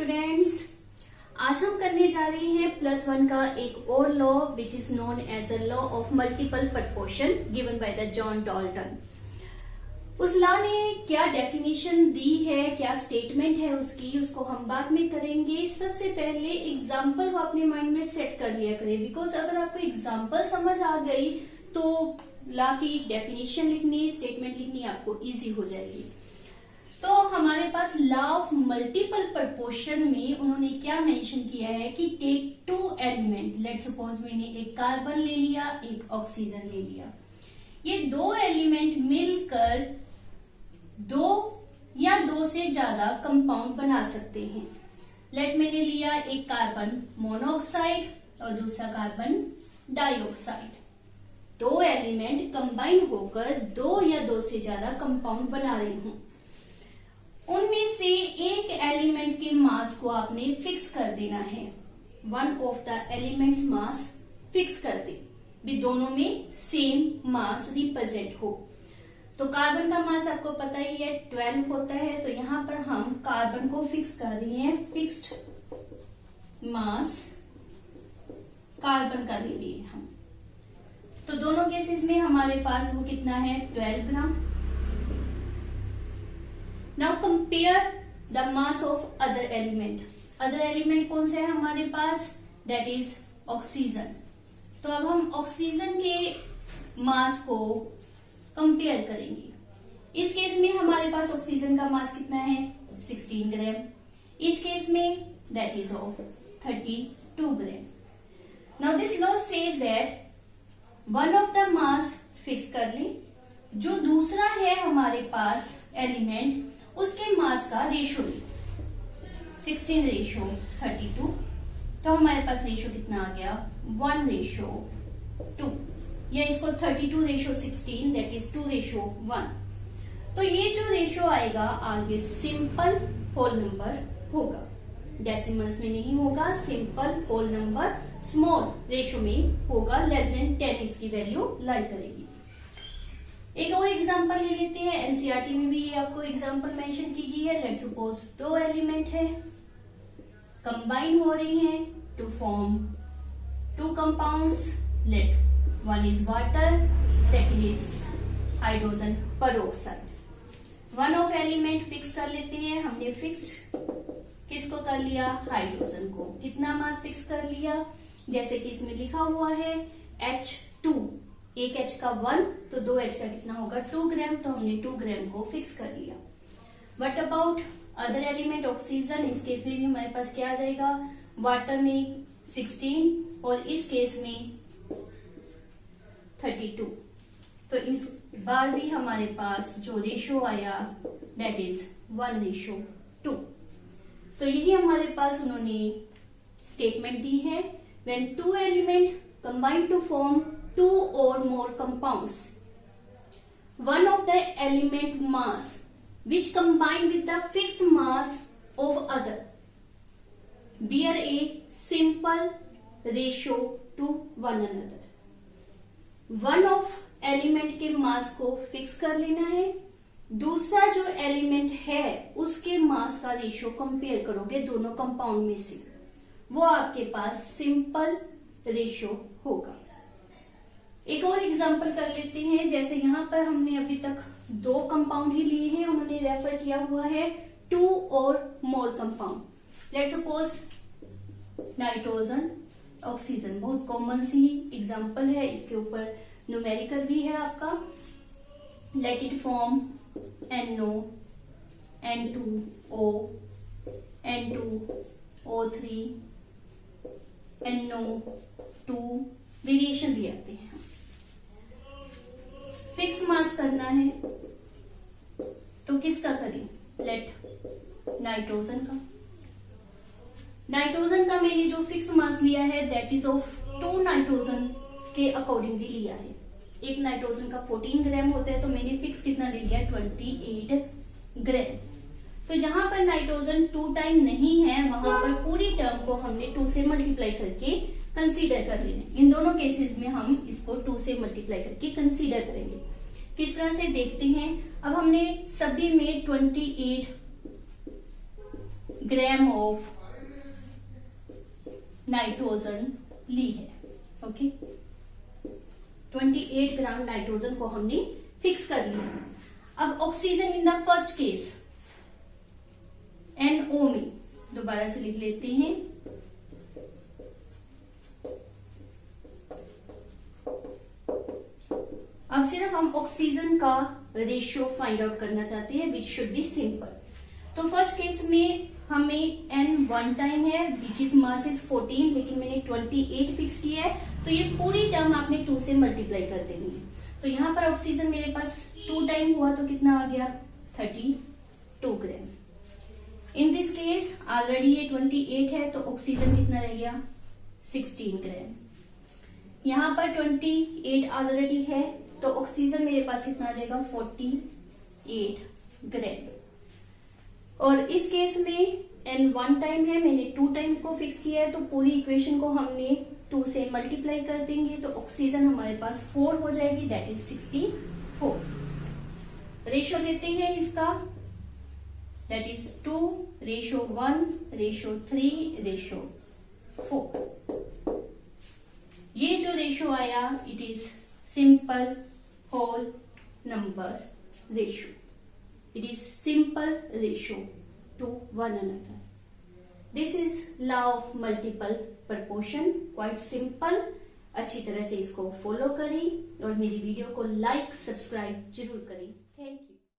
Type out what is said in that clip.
Students, आज हम करने जा रहे हैं +1 का एक और law which is known as a law of multiple proportion given by the John Dalton. उस लॉ ने क्या डेफिनेशन दी है, क्या स्टेटमेंट है उसको हम बाद में करेंगे। सबसे पहले एग्जाम्पल को अपने माइंड में सेट कर लिया करें, बिकॉज अगर आपको एग्जाम्पल समझ आ गई तो लॉ की डेफिनेशन लिखनी, स्टेटमेंट लिखनी आपको इजी हो जाएगी। तो हमारे पास लॉ ऑफ मल्टीपल प्रपोर्शन में उन्होंने क्या मेंशन किया है कि take two element, let suppose मैंने एक कार्बन ले लिया, एक ऑक्सीजन ले लिया, ये दो एलिमेंट मिलकर दो या दो से ज्यादा कंपाउंड बना सकते हैं। लेट मैंने लिया एक कार्बन मोनोऑक्साइड और दूसरा कार्बन डाइऑक्साइड, दो एलिमेंट कंबाइन होकर दो या दो से ज्यादा कंपाउंड बना रहे हूं। उनमें से एक एलिमेंट के मास को आपने फिक्स कर देना है, one of the elements mass fix कर दे भी दोनों में सेम मास रिप्रेजेंट हो। तो कार्बन का मास आपको पता ही है 12 होता है, तो यहां पर हम कार्बन को फिक्स कर रहे हैं, फिक्स्ड मास कार्बन का ले लिए हम। तो दोनों केसेस में हमारे पास वो कितना है 12 gram. Now compare the mass of other element. Other element कौन से है हमारे पास, दैट इज ऑक्सीजन। तो अब हम ऑक्सीजन के मास को कंपेयर करेंगे। इस केस में हमारे पास ऑक्सीजन का मास कितना है 16 ग्राम, इस केस में that is of 32 gram. Now this law says that one of the mass fix कर ले, जो दूसरा है हमारे पास एलिमेंट उसके मास का रेशो ले, 16 रेशो 32, तो हमारे पास रेशो कितना आ गया 1 रेशो 2, या इसको 32 रेशो 16 दैट इज 2 रेशो 1। तो ये जो रेशो आएगा आगे सिंपल होल नंबर होगा, डेसिमल्स में नहीं होगा, simple whole number small ratio में होगा, लेस देन 10 इसकी वैल्यू लाई करेगी। एक और एग्जांपल ले लेते हैं, एनसीईआरटी में भी ये आपको एग्जांपल मेंशन की गई है। लेट्स सपोज दो एलिमेंट है, कंबाइन हो रही हैं to form two compounds, let one is water, second is hydrogen peroxide. One of element fix कर लेते हैं, हमने फिक्स्ड किसको कर लिया हाइड्रोजन को, कितना मास फिक्स कर लिया, जैसे कि इसमें लिखा हुआ है H2, एक H का 1 तो 2 H का कितना होगा 2 ग्राम, तो हमने 2 ग्राम को फिक्स कर लिया। What about other element oxygen, इस केस में भी हमारे पास क्या आ जाएगा, वाटर में 16 और इस केस में 32, तो इस बार भी हमारे पास जो रेशो आया दैट इज 1 रेशो 2। तो यही हमारे पास उन्होंने स्टेटमेंट दी है, when two element combine to form two or more compounds, one of the element mass which combine with the fixed mass of other bear a simple ratio to one another। one of element के मास को fix कर लेना है, दूसरा जो element है उसके मास का रेशियो कंपेयर करोगे दोनों कंपाउंड में से, वो आपके पास सिंपल रेशियो होगा। एक और एग्जांपल कर लेते हैं, जैसे यहां पर हमने अभी तक दो कंपाउंड ही लिए हैं, उन्होंने रेफर किया हुआ है 2 और more compound. Let's suppose nitrogen oxygen, बहुत कॉमन सी एग्जांपल है, इसके ऊपर न्यूमेरिकल भी है आपका। Let it form NO, N2O, N2O3, NO2, variation भी आते हैं। फिक्स मास करना है तो किसका करें, लेट नाइट्रोजन का। नाइट्रोजन का मैंने जो फिक्स मास लिया है दैट इज ऑफ 2 नाइट्रोजन के अकॉर्डिंगली लिया है। एक नाइट्रोजन का 14 ग्राम होता है, तो मैंने फिक्स कितना ले लिया 28 ग्राम। तो जहां पर नाइट्रोजन 2 टाइम नहीं है वहां पर पूरी टर्म को हमने 2 से मल्टीप्लाई करके कंसीडर कर लेना। इन दोनों केसेस में हम इसको 2 से मल्टीप्लाई करके कंसीडर करेंगे। किस तरह से देखते हैं, अब हमने सभी में 28 ग्राम ऑफ नाइट्रोजन ली है। ओके, 28 ग्राम नाइट्रोजन को हमने फिक्स कर लिया। अब oxygen in the first case NO में दोबारा से लिख लेते हैं। अब सिर्फ हम ऑक्सीजन का रेशियो फाइंड आउट करना चाहते हैं विच शुड बी सिंपल। तो फर्स्ट केस में हमें N 1 टाइम है विच इज मास इज 14, लेकिन मैंने 28 फिक्स किया है, तो ये पूरी टर्म आपने 2 से मल्टीप्लाई कर देनी है। तो यहां पर ऑक्सीजन मेरे पास 2 टाइम हुआ तो कितना आ गया 32 ग्राम। इन दिस केस ऑलरेडी ये 28 है तो ऑक्सीजन कितना रह गया 16 ग्राम। यहां पर 28 ऑलरेडी है तो ऑक्सीजन मेरे पास कितना आ जाएगा 48 ग्राम। और इस केस में N 1 टाइम है, मैंने 2 टाइम को फिक्स किया है, तो पूरी इक्वेशन को हमने 2 से मल्टीप्लाई कर देंगे तो ऑक्सीजन हमारे पास 4 हो जाएगी, दैट इज 64। रेशियो देते हैं इसका, दैट इज 2:1:3:4। ये जो रेशियो आया it is simple whole number ratio, it is simple ratio to one another. This is law of multiple proportion, quite simple. अच्छी तरह से इसको फॉलो करें और मेरी वीडियो को लाइक सब्सक्राइब जरूर करें। Thank you.